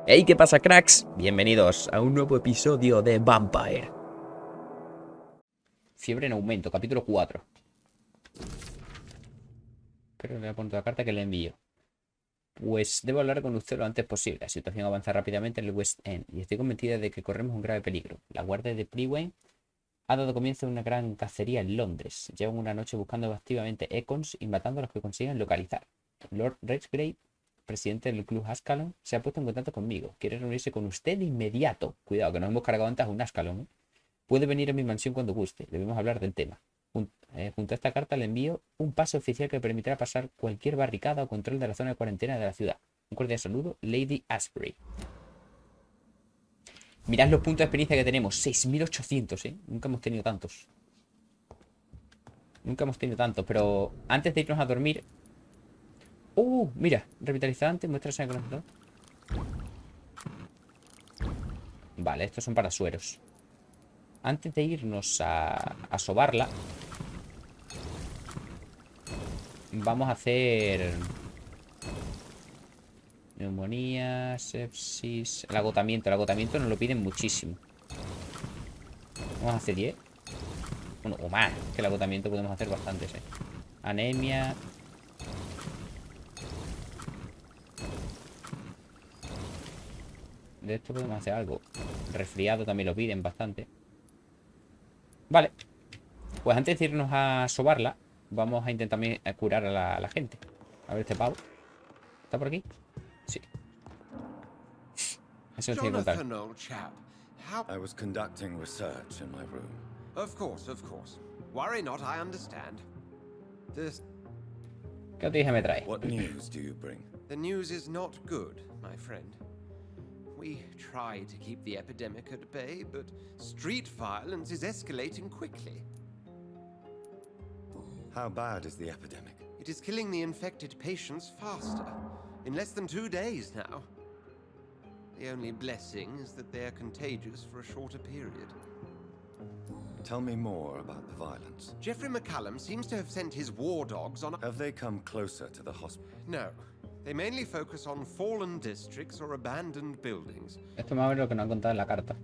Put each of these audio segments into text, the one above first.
Hey, ¿qué pasa, cracks? Bienvenidos a un nuevo episodio de Vampire. Fiebre en aumento, capítulo 4. Pero le voy a poner la carta que le envío. Pues debo hablar con usted lo antes posible. La situación avanza rápidamente en el West End y estoy convencida de que corremos un grave peligro. La guardia de Preway ha dado comienzo a una gran cacería en Londres. Llevan una noche buscando activamente econs y matando a los que consigan localizar. Lord Redgrave, presidente del club Ascalon, se ha puesto en contacto conmigo. Quiere reunirse con usted de inmediato. Cuidado, que nos hemos cargado antes a un Ascalon, ¿eh? Puede venir a mi mansión cuando guste. Debemos hablar del tema. Junto a esta carta le envío un pase oficial que permitirá pasar cualquier barricada o control de la zona de cuarentena de la ciudad. Un cordial saludo, Lady ASHBURY. Mirad los puntos de experiencia que tenemos. 6.800, ¿eh? Nunca hemos tenido tantos. Nunca hemos tenido tantos, pero antes de irnos a dormir... mira, revitalizante, muestra sangre. Vale, estos son para sueros. Antes de irnos a sobarla, vamos a hacer neumonía, sepsis, el agotamiento. El agotamiento nos lo piden muchísimo. Vamos a hacer 10. Bueno, o más, que el agotamiento podemos hacer bastantes, ¿eh? Anemia. De esto podemos hacer algo. Resfriado también lo piden bastante. Vale. Pues antes de irnos a sobarla, vamos a intentar curar a la gente. A ver este pavo. ¿Está por aquí? Sí. Eso es contar. I was conducting research in my room. Of course. Worry not, I understand. ¿Qué noticia me trae? What news do you bring? The news is not good, my friend. We try to keep the epidemic at bay, but street violence is escalating quickly. How bad is the epidemic? It is killing the infected patients faster, in less than 2 days now. The only blessing is that they are contagious for a shorter period. Tell me more about the violence. Jeffrey McCallum seems to have sent his war dogs on... Have they come closer to the hospital? No. They mainly focus on fallen districts or abandoned buildings. Esto más o menos lo que nos han contado en la carta.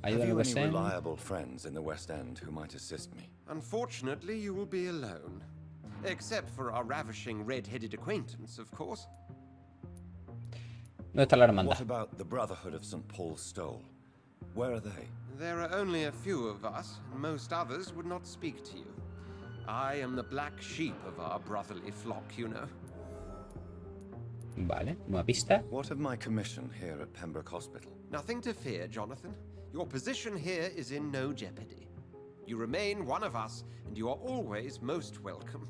Have you any reliable friends in the West End who might assist me? Unfortunately, you will be alone. Except for our ravishing red-headed acquaintance, of course. ¿Dónde está la hermandad? What about the Brotherhood of St. Paul's Stole? Where are they? There are only a few of us, and most others would not speak to you. I am the black sheep of our brotherly flock, you know. Vale, una pista. What of my commission here at Pembroke Hospital? Nothing to fear, Jonathan. Your position here is in no jeopardy. You remain one of us, and you are always most welcome.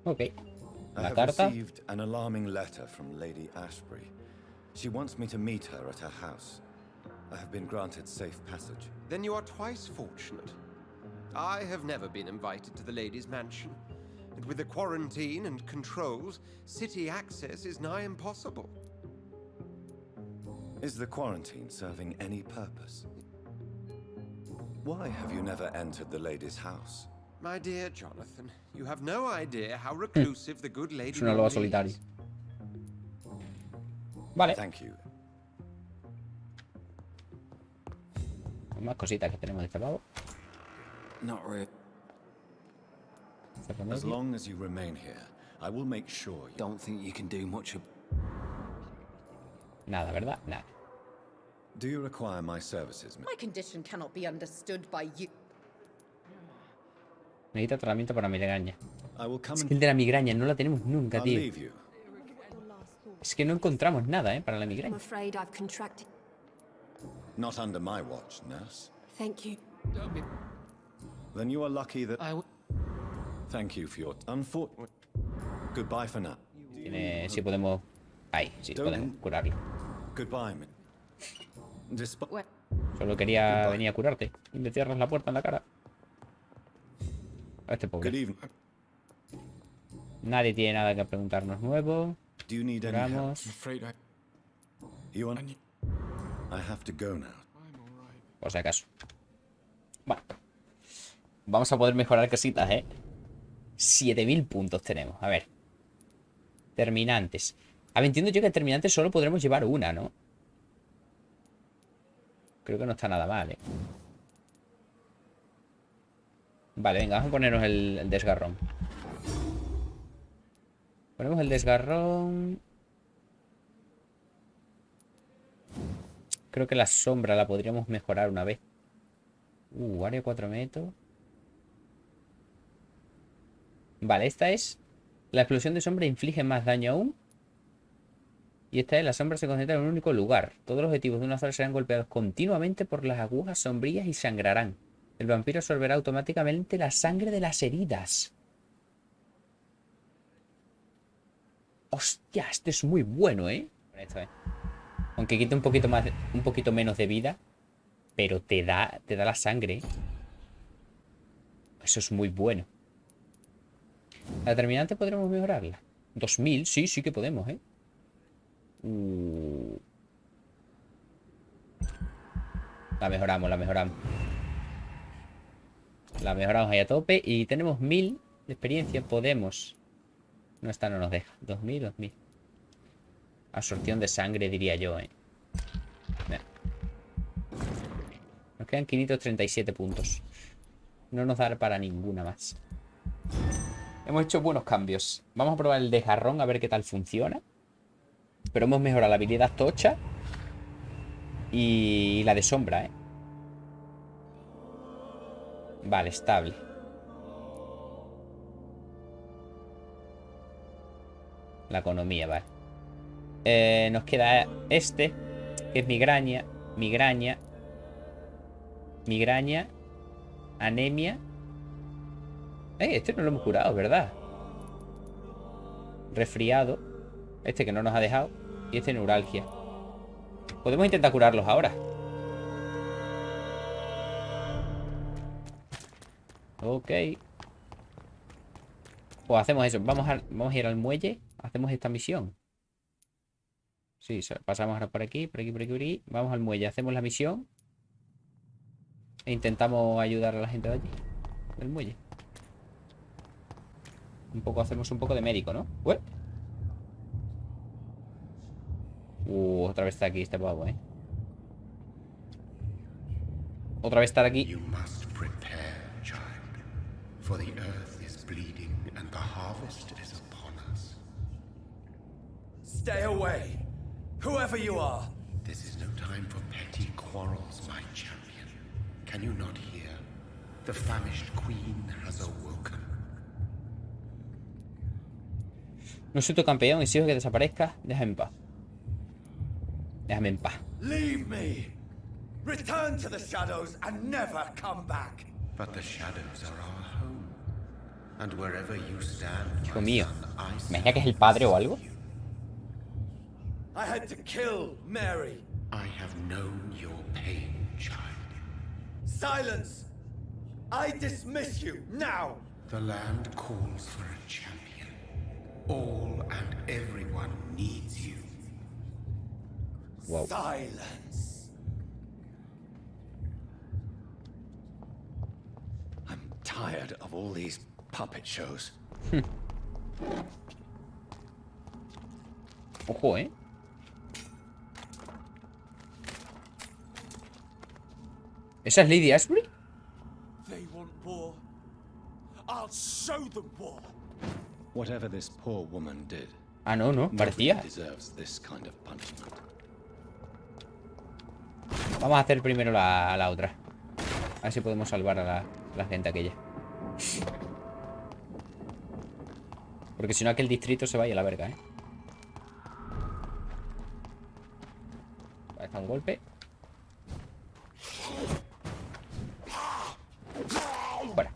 Ok. I La have carta. received an alarming letter from Lady ASHBURY. She wants me to meet her at her house. I have been granted safe passage. Then you are twice fortunate. I have never been invited to the lady's mansion, and with the quarantine and controls, city access is nigh impossible. Is the quarantine serving any purpose? Why have you never entered the lady's house? My dear Jonathan, you have no idea how reclusive the good lady Es una loba is. solitaria. Vale. Thank you. Más cositas que tenemos de este pavo. Not really. As long as you remain here, I will make sure you don't think you can do much. Nada, ¿verdad? Nada. Do you require my services? My condition cannot be understood by you. Necesita tratamiento para migraña. I will come Es que el de la migraña no la tenemos nunca, I'll tío. leave you. Es que no encontramos nada, para la I'm migraña. afraid I've contracted. Not under my watch, nurse. Thank you. Then you are lucky that Thank you for your Goodbye for now. Sí podemos... Ahí, sí, podemos curarlo. Goodbye. Solo quería venir a curarte. Y me cierras la puerta en la cara. A este Good pobre. evening. Nadie tiene nada que preguntarnos nuevo. Do you need any help? Curamos. You want? I have to go now. Por si acaso. Bueno. Vamos a poder mejorar cositas, 7000 puntos tenemos. A ver. Terminantes. A ver, entiendo yo que terminantes solo podremos llevar una, ¿no? Creo que no está nada mal, ¿eh? Vale, venga, vamos a ponernos el desgarrón. Ponemos el desgarrón. Creo que la sombra la podríamos mejorar una vez. Área 4 metros. Vale, esta es... La explosión de sombra inflige más daño aún. Y esta es: la sombra se concentra en un único lugar. Todos los objetivos de una zona serán golpeados continuamente por las agujas sombrías y sangrarán. El vampiro absorberá automáticamente la sangre de las heridas. Hostia, este es muy bueno, ¿eh? Esto, aunque quite un poquito más, un poquito menos de vida, pero te da la sangre. Eso es muy bueno. La determinante podremos mejorarla. 2000, sí que podemos, ¿eh? La mejoramos. La mejoramos ahí a tope. Y tenemos 1000 de experiencia. Podemos... No, esta no nos deja. 2000. Absorción de sangre, diría yo, ¿eh? Mira. Nos quedan 537 puntos. No nos dará para ninguna más. Hemos hecho buenos cambios. Vamos a probar el desgarrón a ver qué tal funciona. Pero hemos mejorado la habilidad tocha y la de sombra, ¿eh? Vale, estable. La economía, vale. Nos queda este, que es migraña, anemia. Este no lo hemos curado, ¿verdad? Resfriado. Este que no nos ha dejado. Y este neuralgia. Podemos intentar curarlos ahora. Ok. Pues hacemos eso. Vamos a ir al muelle. Hacemos esta misión. Sí, pasamos ahora por aquí. Vamos al muelle. Hacemos la misión. E intentamos ayudar a la gente de allí. Del muelle. Hacemos un poco de médico, ¿no? ¿What? Otra vez está aquí este pavo, ¿eh? Otra vez estar aquí. You must prepare, child, for the earth is bleeding and the harvest is upon us. Stay away, whoever you are. This is no time for petty quarrels, my champion. Can you not hear? The famished queen has awoken. No soy tu campeón, exijo que desaparezca. Déjame en paz. Leave me. Return to the shadows and never come back. But the shadows are our home. And wherever you stand, Hijo my mío. son, I Imagina que es el padre o algo. I had to kill Mary. I have known your pain, child. Silence. I dismiss you now. The land calls for a champion. All and everyone needs you. Wow. Silence. I'm tired of all these puppet shows. Ojo, ¿eh? ¿Esa es Lady Ashbury? They want war. I'll show them war. Whatever this poor woman did, Ah, no, nobody parecía. deserves this kind of punishment. Vamos a hacer primero la otra. A ver si podemos salvar a la gente aquella. Porque si no, aquel distrito se vaya a la verga, ¿eh? Vale, está un golpe. Fuera.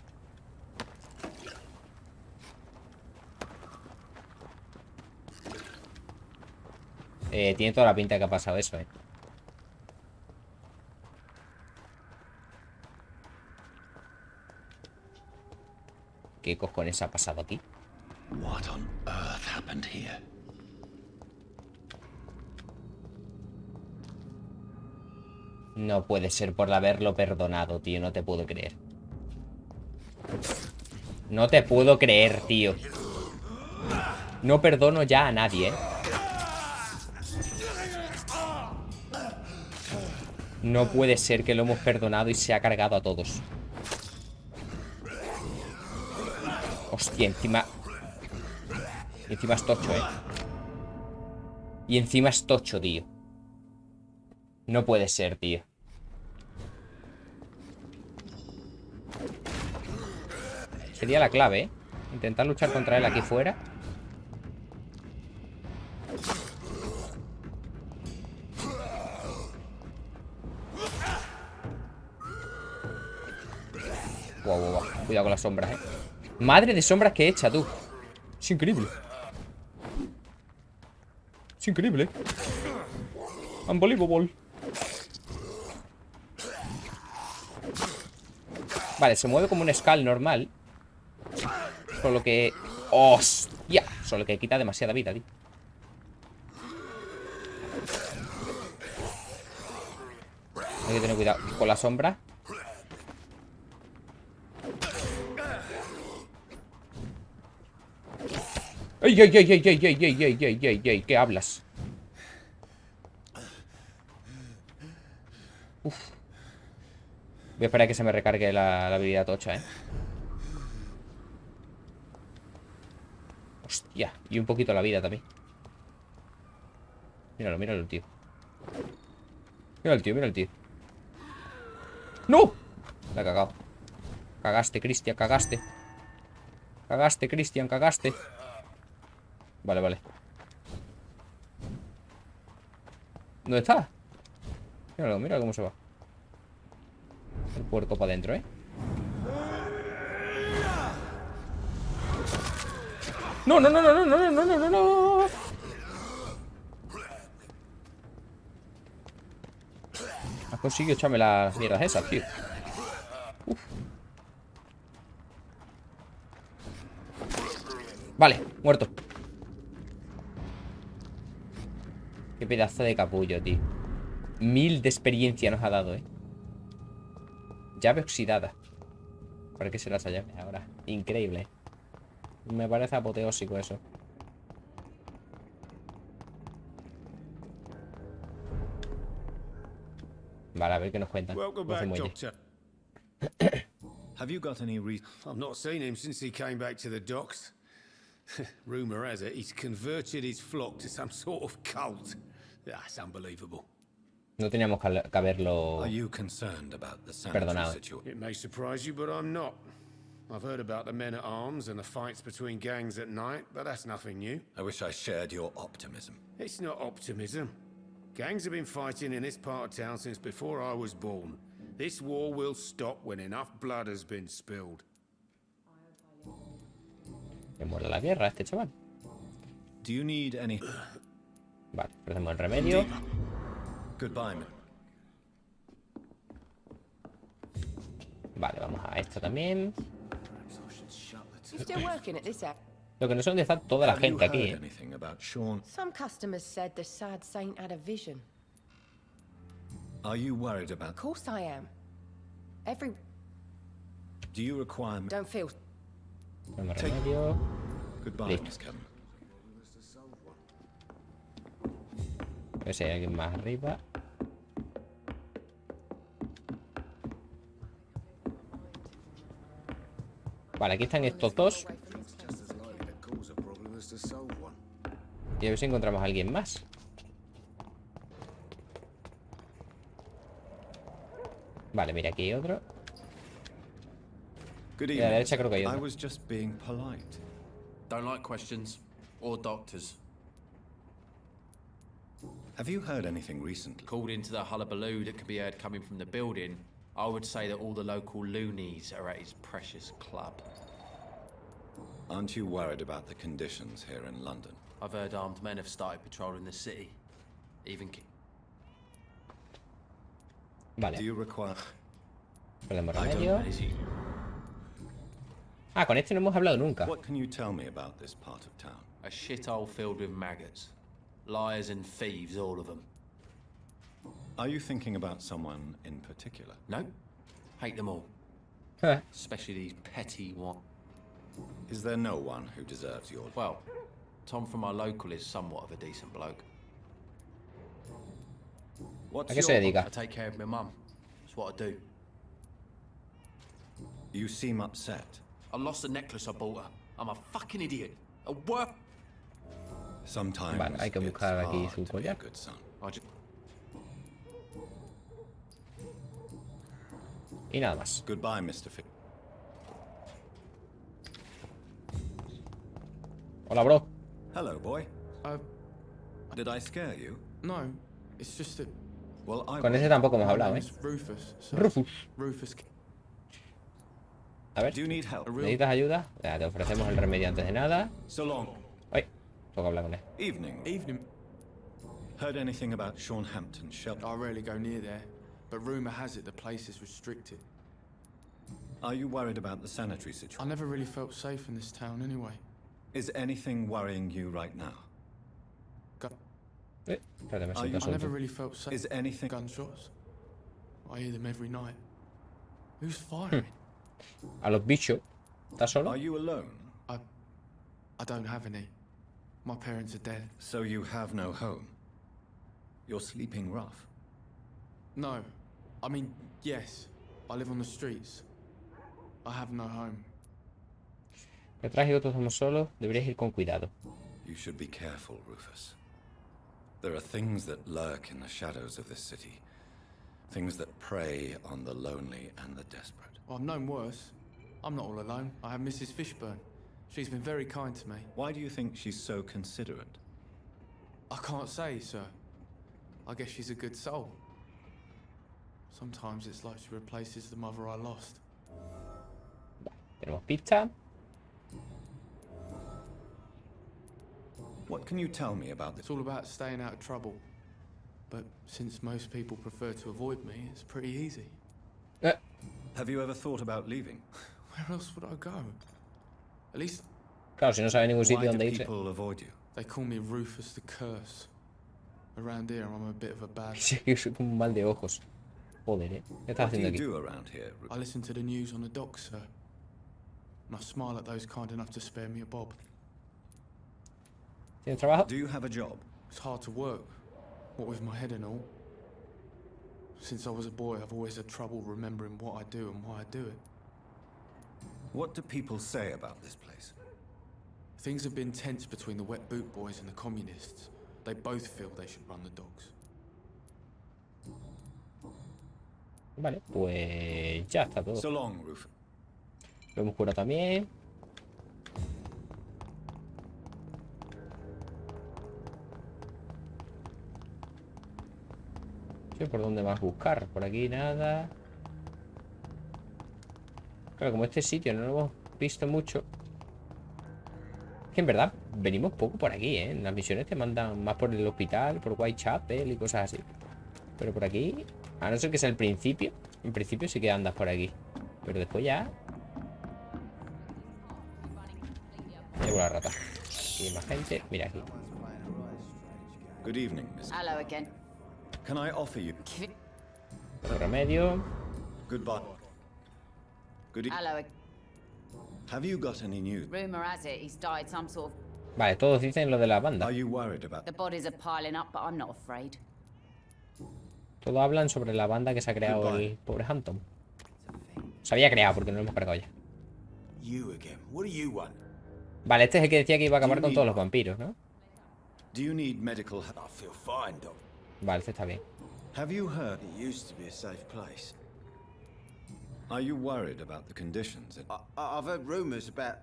Tiene toda la pinta que ha pasado eso, ¿eh? ¿Qué cojones ha pasado aquí? What on earth happened here? No puede ser por haberlo perdonado, tío. No te puedo creer. No te puedo creer, tío. No perdono ya a nadie, ¿eh? No puede ser que lo hemos perdonado y se ha cargado a todos. Hostia, encima... Encima es tocho, ¿eh? Y encima es tocho, tío. No puede ser, tío. Sería la clave, ¿eh? Intentar luchar contra él aquí fuera. Wow, wow, wow. Cuidado con las sombras, ¿eh? Madre de sombras que echa, tú. Es increíble. Es increíble. Unbelievable. Vale, se mueve como un skull normal. Solo que... ¡Hostia! Solo que quita demasiada vida, tío. Hay que tener cuidado con la sombra. ¡Ey, ey, ey, ey, ey, ey, ey, ey, ey, ey, ey! ¿Qué hablas? Uf. Voy a esperar a que se me recargue la habilidad tocha, ¿eh? Hostia. Y un poquito la vida también. Míralo, míralo el tío. Mira el tío, mira el tío. ¡No! La he cagado. Cagaste, Cristian, cagaste. Cagaste, Cristian, cagaste. Vale, vale. ¿Dónde está? Míralo, míralo cómo se va. El puerco para adentro, ¿eh? No, no, no, no, no, no, no, no, no, no. Has conseguido echarme las mierdas esas, tío. Uf. Vale, muerto. Qué pedazo de capullo, tío. 1000 de experiencia nos ha dado, ¿eh? Llave oxidada. ¿Para qué será esa llave ahora? Increíble. Me parece apoteósico eso. Vale, a ver qué nos cuentan. Welcome No hace back, muelle. Doctor. Have you got any reason? I've not seen him since he came back to the docks. Rumour has it he's converted his flock to some sort of cult. That's unbelievable. No teníamos que haberlo Are you concerned about the sanitary perdonado. situation? It may surprise you, but I'm not. I've heard about the men at arms and the fights between gangs at night, but that's nothing new. I wish I shared your optimism. It's not optimism. Gangs have been fighting in this part of town since before I was born. This war will stop when enough blood has been spilled. Que muera la guerra este chaval. Do you need any? Vale, ofrecemos el remedio. Goodbye, man. Vale, vamos a esto también. You still working at this app? Lo que no sé dónde está toda la Have you gente aquí, heard ¿eh? anything about Sean? Some customers said the sad saint had a vision. Are you worried about? Of course I am. Do you require? Don't feel... Ofrecemos remedio. Goodbye, Listo. Miss Kevin. A ver si hay alguien más arriba. Vale, aquí están estos dos. Y a ver si encontramos a alguien más. Vale, mira, aquí hay otro. Good Y a la evening. derecha creo que hay I otro. was just being polite. Don't like questions or doctors. Have you heard anything recently? Called into the hullabaloo that can be heard coming from the building, I would say that all the local loonies are at his precious club. Aren't you worried about the conditions here in London? I've heard armed men have started patrolling the city. Even Do Vale, you require? ponemos I don't remedio. manage it. Ah, con este no hemos hablado nunca. What can you tell me about this part of town? A shithole filled with maggots. Liars and thieves, all of them. Are you thinking about someone in particular? No? Hate them all. Especially these petty one. Is there no one who deserves your? Well, Tom from our local is somewhat of a decent bloke. ¿A qué se dedica? I take care of my mum. That's what I do. You seem upset. I lost the necklace I bought her. I'm a fucking idiot. A work. Sometimes Vale, hay que it's buscar aquí hard su to be a collar. good son. I just... Y nada más. Goodbye, Mr. Fick. Hola, bro. Hello, boy. Did I scare you? No, it's just that. Well, I Con ese tampoco hemos hablado, ¿eh? Rufus. So Rufus. Rufus. A ver, Do you need help? ¿necesitas ayuda? Ya, te ofrecemos el remedio antes de nada. So long. Ay, toca hablar con él. Evening. Evening. Heard anything about Hampton shelter? I rarely go near there, but rumor has it the place is restricted. Are you worried about the sanitary I situation? never really felt safe in this town anyway. Is anything worrying you right now? Espérate, me Are you- siento I never asunto. really felt safe. Is anything... Gunshots. I hear them every night. Who's firing? A los bichos. ¿Estás solo? Are you alone? I don't have any. My parents are dead. So you have no home? You're sleeping rough? No. I mean, yes. I live on the streets. I have no home. Detrás y otros estamos solos. Deberías ir con cuidado. You should be careful, Rufus. There are things that lurk in the shadows of this city. Things that prey on the lonely and the desperate. Well, I've known worse. I'm not all alone. I have Mrs. Fishburne. She's been very kind to me. Why do you think she's so considerate? I can't say, sir. I guess she's a good soul. Sometimes it's like she replaces the mother I lost. Tenemos pizza. What can you tell me about this? It's all about staying out of trouble. But since most people prefer to avoid me, it's pretty easy. Have you ever thought about leaving? Where else would I go? At least Claro, si no sabe ningún Why sitio do donde irse. people avoid you? they call me Rufus the Curse. Around here, I'm a bit of a bad... Sí, yo soy como un mal de ojos. Joder, ¿eh? ¿Qué estás What do haciendo you aquí? do around here? I listen to the news on the docks, sir. And I smile at those kind enough to spare me a bob. ¿Tienes trabajo? Do you have a job? It's hard to work, what with my head and all. Since I was a boy, I've always had trouble remembering what I do and why I do it. What do people say about this place? Things have been tense between the wet boot boys and the communists. They both feel they should run the docks. Vale, pues ya está todo. So long, Rufus. Lo hemos curado también. No sé por dónde vas a buscar. Por aquí nada. Claro, como este sitio no lo hemos visto mucho. Es que en verdad venimos poco por aquí, ¿eh? En las misiones te mandan más por el hospital, por Whitechapel y cosas así. Pero por aquí, a no ser que sea el principio, en principio sí que andas por aquí. Pero después ya... Llevo la rata. Aquí hay más gente. Mira aquí. Good evening, Miss. Hello again. Can I offer you? Otro remedio. Goodbye. Good evening. Hello. Have you got any news? Rumor has it he's died some sort of... Vale, todos dicen lo de la banda. Are you worried about? The bodies are piling up, but I'm not afraid. Todos hablan sobre la banda que se ha creado el pobre Hampton. Se había creado porque no lo hemos cargado ya. You again. What do you want? Vale, este es el que decía que iba a acabar con todos los vampiros, ¿no? Do you need medical help? I feel fine, Doc. Vale, este está bien. Have you heard? It used to be a safe place. Are you worried about the conditions? I've heard rumors about...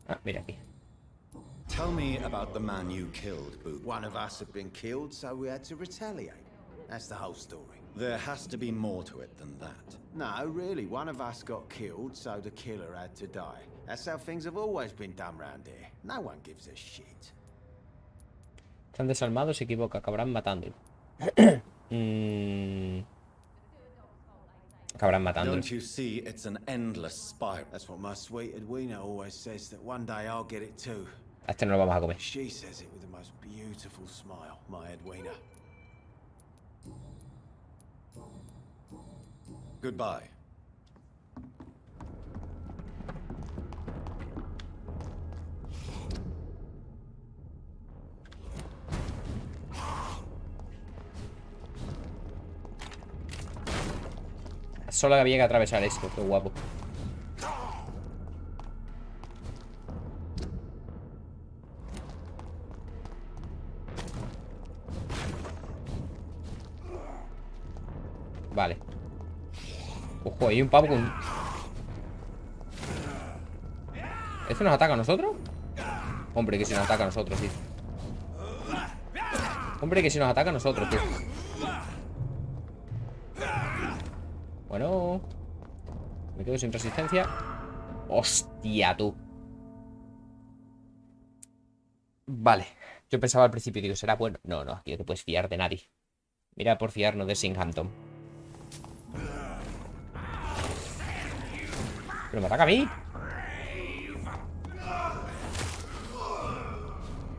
Ah, mira aquí. Tell me about the man you killed, Boot. One of us had been killed, so we had to retaliate. That's the whole story. There has to be more to it than that. No, really, one of us got killed, so the killer had to die. That's how things have always been done round here. No one gives a shit. Están desarmados, se equivoca, acabarán matándolo. Acabarán matándolo. Don't you see it's an endless spiral? That's what my sweet Edwina always says, that one day I'll get it too. A este no lo vamos a comer. She says it with the most beautiful smile, my Edwina. Solo había que atravesar esto. Qué guapo. Vale. Ojo, hay un pavo con... ¿Esto nos ataca a nosotros? Hombre, que si nos ataca a nosotros, tío. Hombre, que si nos ataca a nosotros, tío. Bueno. Me quedo sin resistencia. Hostia, tú. Vale. Yo pensaba al principio, digo, ¿será bueno? No, no, aquí no te puedes fiar de nadie. Mira por fiarnos de Singhampton. Pero me ataca a mí.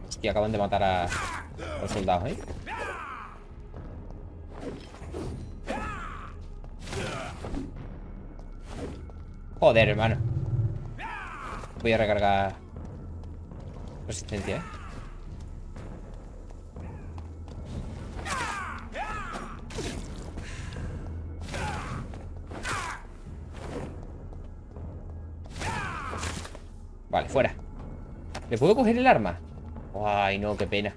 Hostia, acaban de matar a los soldados, ¿eh? Joder, hermano. Voy a recargar resistencia, ¿eh? Vale, fuera. ¿Le puedo coger el arma? Ay, no, qué pena.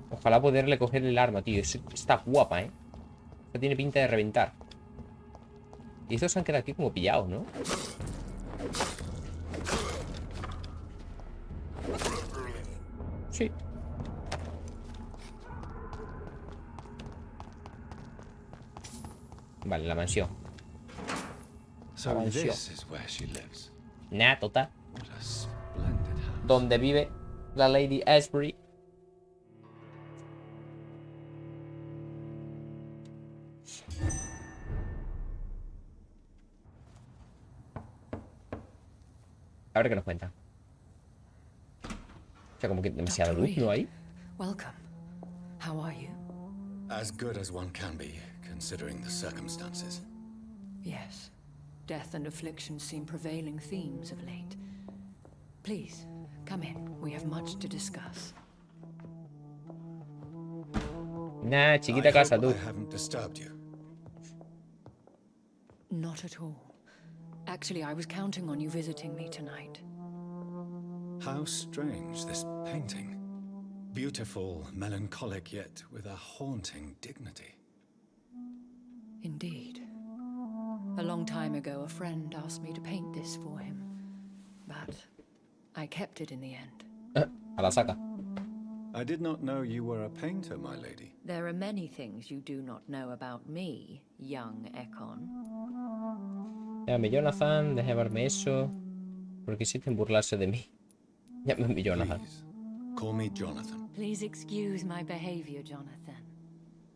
Ojalá poderle coger el arma, tío. Está guapa, ¿eh? Esta tiene pinta de reventar. Y estos se han quedado aquí como pillados, ¿no? Sí. Vale, la mansión. La mansión. Nah, total. Donde vive la Lady ASHBURY. A ver qué nos cuenta. O sea, como que demasiada luz, ¿no hay? Welcome. How are you? As good as one can be, considering the circumstances. Yes. Death and affliction seem prevailing themes of late. Please, come in. We have much to discuss. Nah, chiquita casa, tú. I haven't disturbed you. Not at all. Actually, I was counting on you visiting me tonight. How strange, this painting. Beautiful, melancholic, yet with a haunting dignity. Indeed. A long time ago, a friend asked me to paint this for him. But I kept it in the end. A la saca. I did not know you were a painter, my lady. There are many things you do not know about me, young Ekon. Llámame Jonathan, deja llevarme eso. Porque insisten burlarse de mí. Llámame Jonathan. Please, call me Jonathan. Please excuse my behavior, Jonathan.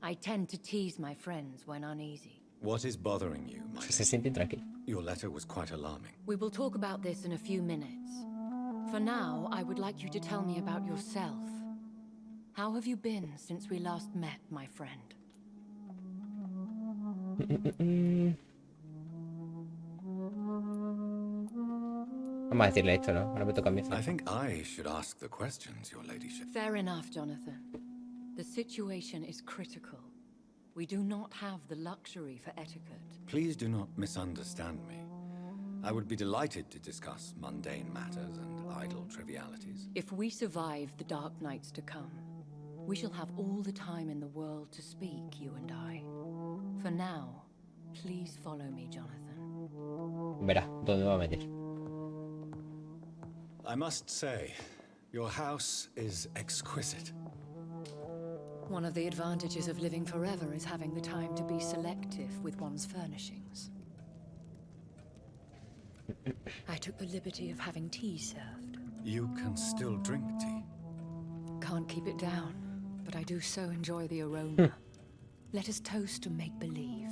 I tend to tease my friends when uneasy. What is bothering you, my Se siente tranquilo. Your letter was quite alarming. We will talk about this in a few minutes. For now, I would like you to tell me about yourself. How have you been since we last met, my friend? Vamos a decirle esto, ¿no? Ahora me toca a mí. I think I should ask the questions, your ladyship. Fair enough, Jonathan. The situation is critical. We do not have the luxury for etiquette. Please do not misunderstand me. I would be delighted to discuss mundane matters and idle trivialities. If we survive the dark nights to come, we shall have all the time in the world to speak, you and I. For now, please follow me, Jonathan. Verá, ¿dónde me va a meter? I must say, your house is exquisite. One of the advantages of living forever is having the time to be selective with one's furnishings. I took the liberty of having tea served. You can still drink tea. Can't keep it down, but I do so enjoy the aroma. Let us toast to make-believe.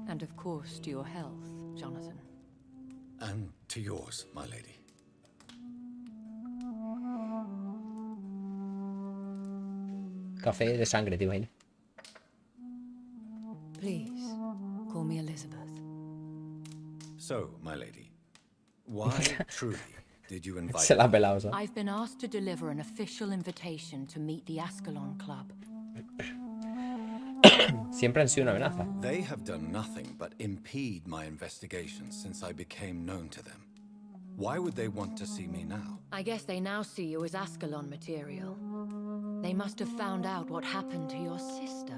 And of course to your health, Jonathan. And to yours, my lady. Café de sangre, ¿te imaginas? Please, call me Elizabeth. So, my lady, why truly did you invite Se la ha me? pelado, ¿sabes? I've been asked to deliver an official invitation to meet the Ascalon Club. Siempre han sido una amenaza. They have done nothing but impede my investigations since I became known to them. Why would they want to see me now? I guess they now see you as Ascalon material. They must have found out what happened to your sister.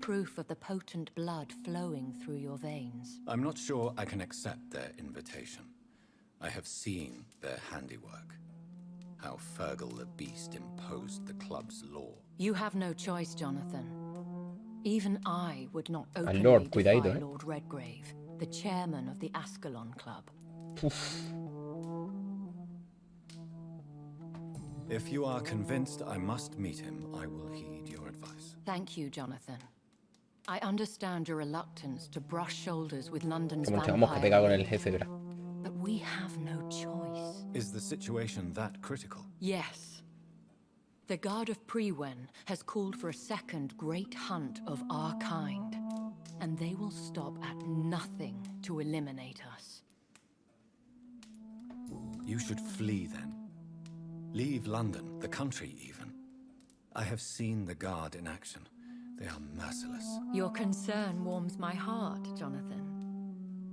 Proof of the potent blood flowing through your veins. I'm not sure I can accept their invitation. I have seen their handiwork. How Fergal the Beast imposed the club's law. You have no choice, Jonathan. Even I would not openly Lord, defy cuidadito, Lord Redgrave, the chairman of the Ascalon Club. If you are convinced I must meet him, I will heed your advice. Thank you, Jonathan. I understand your reluctance to brush shoulders with London's Como tengamos que pegar con el jefe, verá. but we have no choice. Is the situation that critical? Yes. The Guard of Prewen has called for a second great hunt of our kind, and they will stop at nothing to eliminate us. You should flee then. Leave London, the country even. I have seen the Guard in action. They are merciless. Your concern warms my heart, Jonathan.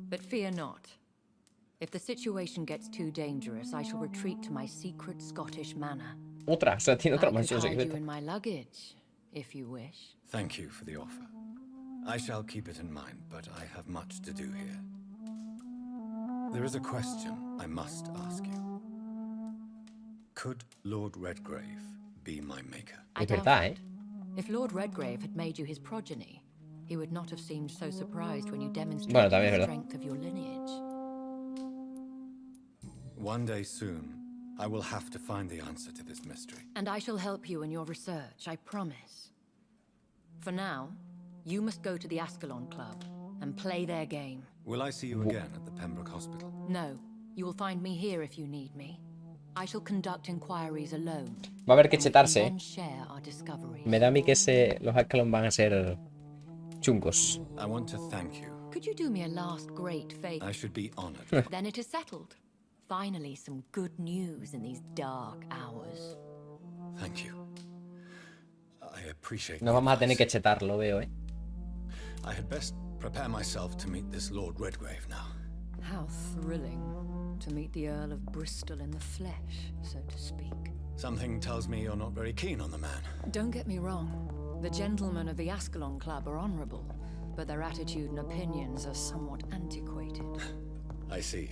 But fear not. If the situation gets too dangerous, I shall retreat to my secret Scottish manor. Otra, o sea, tiene otra I could mansión hide you secreta. in my luggage, if you wish. Thank you for the offer. I shall keep it in mind, but I have much to do here. There is a question I must ask you. Could Lord Redgrave be my maker? I Es doubt verdad, it. If Lord Redgrave had made you his progeny, he would not have seemed so surprised when you demonstrated Bueno, también es the verdad. strength of your lineage. One day soon, I will have to find the answer to this mystery. And I shall help you in your research, I promise. For now, you must go to the Ascalon Club and play their game. Will I see you again at the Pembroke Hospital? No, you will find me here if you need me. I shall conduct inquiries alone. Va a haber que and we chetarse, can eh. then share our discoveries. Me da a mí que los Ascalon van a ser chungos. I want to thank you. Could you do me a last great favor? I should be honored. Then it is settled. Finally, some good news in these dark hours. Thank you. I appreciate Nos the vamos a tener que advice. chetar, lo veo, eh. I had best prepare myself to meet this Lord Redgrave now. How thrilling to meet the Earl of Bristol in the flesh, so to speak. Something tells me you're not very keen on the man. Don't get me wrong. The gentlemen of the Ascalon Club are honorable, but their attitude and opinions are somewhat antiquated. I see.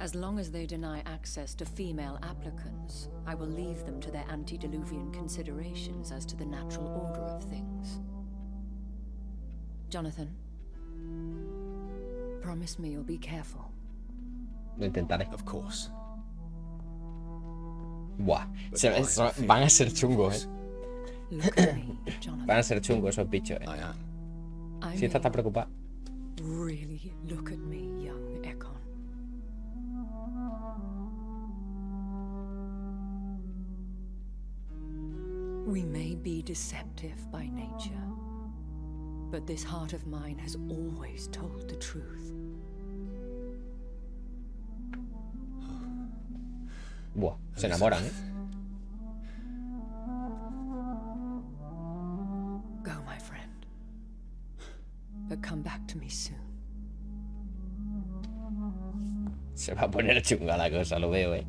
As long as they deny access to female applicants, I will leave them to their antediluvian considerations as to the natural order of things. Jonathan, promise me you'll be careful. Lo intentaré. Of course. Buah. Van a ser chungos, eh. Look at me, Jonathan. Van a ser chungos esos bichos, eh. I am. I Si esta está mean, preocupada. really look at me, young Ekon. We may be deceptive by nature, but this heart of mine has always told the truth. Buah. Se enamoran, eh. Go, my friend. But come back to me soon. Se va a poner chunga la cosa, lo veo, eh.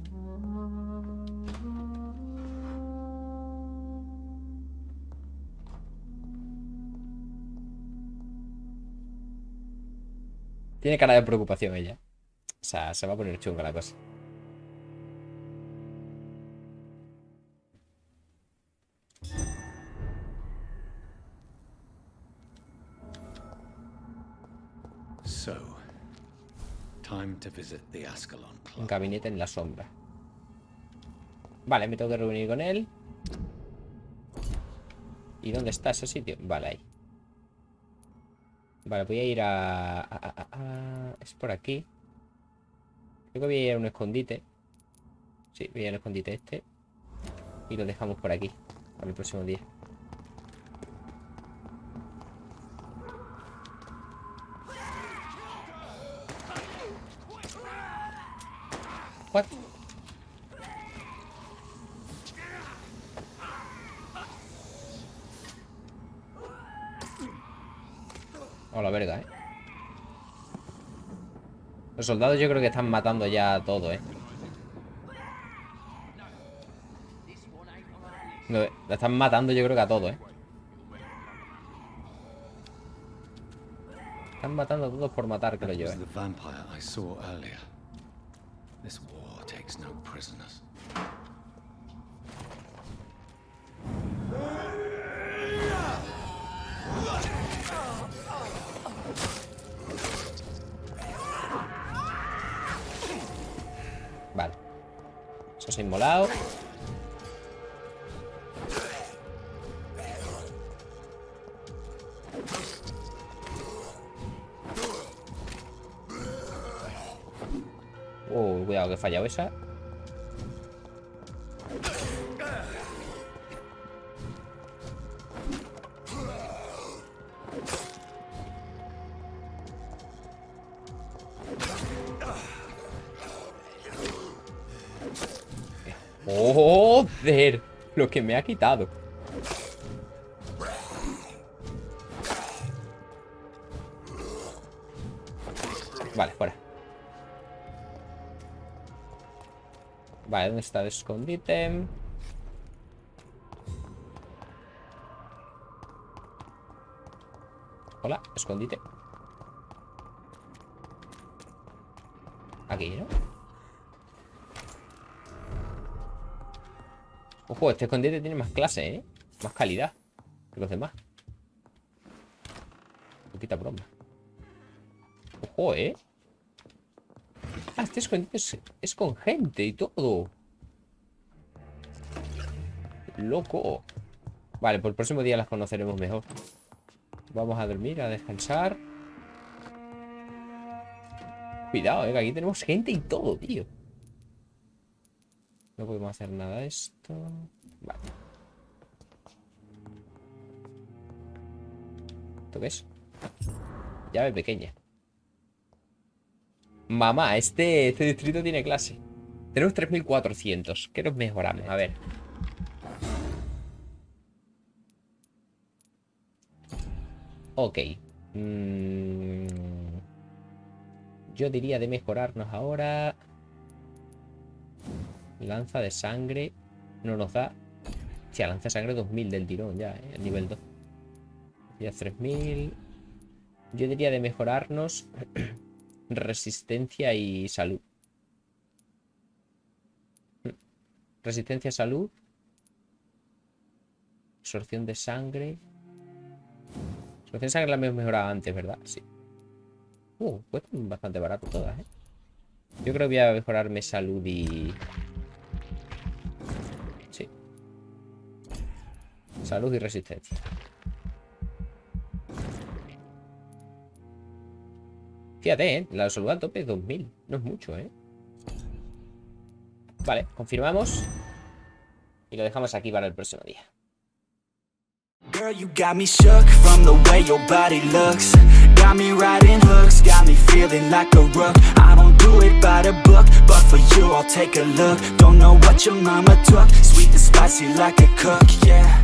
Tiene cara de preocupación ella. O sea, se va a poner chunga la cosa. So, time to visit the Ascalon Un Club. gabinete en la sombra. Vale, me tengo que reunir con él. ¿Y dónde está ese sitio? Vale, ahí. Vale, voy a ir es por aquí. Creo que voy a ir a un escondite. Sí, voy a ir a un escondite este. Y lo dejamos por aquí. Para el próximo día. What? A la verga, Los soldados yo creo que están matando ya a todo, No, la están matando yo creo que a todo, Están matando a todos por matar, creo yo, The vampire I saw earlier. This war takes no prisoners. Vale. Eso se ha inmolado. Cuidado que he fallado esa. ¡Joder! Lo que me ha quitado. Vale, fuera. Vale, ¿dónde está el escondite? Hola, escondite. Aquí, ¿no? Ojo, este escondite tiene más clase, más calidad que los demás. Poquita broma. Ojo, Ah, este escondite es con gente y todo. Loco. Vale, pues el próximo día las conoceremos mejor. Vamos a dormir, a descansar. Cuidado, que aquí tenemos gente y todo, tío. No podemos hacer nada de esto. Vale. ¿Esto qué es? Llave pequeña. Mamá, este distrito tiene clase. Tenemos 3400. ¿Qué nos mejoramos? A ver. Ok. Yo diría de mejorarnos ahora. Lanza de sangre. No nos da. Sí, lanza de sangre 2000 del tirón ya, el nivel 2. Ya 3000. Yo diría de mejorarnos resistencia y salud. Resistencia, salud. Absorción de sangre. Absorción de sangre la hemos mejorado antes, ¿verdad? Sí. Cuestan bastante barato todas, Yo creo que voy a mejorarme salud y... Sí. Salud y resistencia. Fíjate, la salud al tope es 2000. No es mucho, Vale, confirmamos. Y lo dejamos aquí para el próximo día. Girl, you got me shook from the way your body looks. Got me riding hooks, got me feeling like a rook. I don't do it by the book, but for you I'll take a look. Don't know what your mama took, sweet and spicy like a cook, yeah.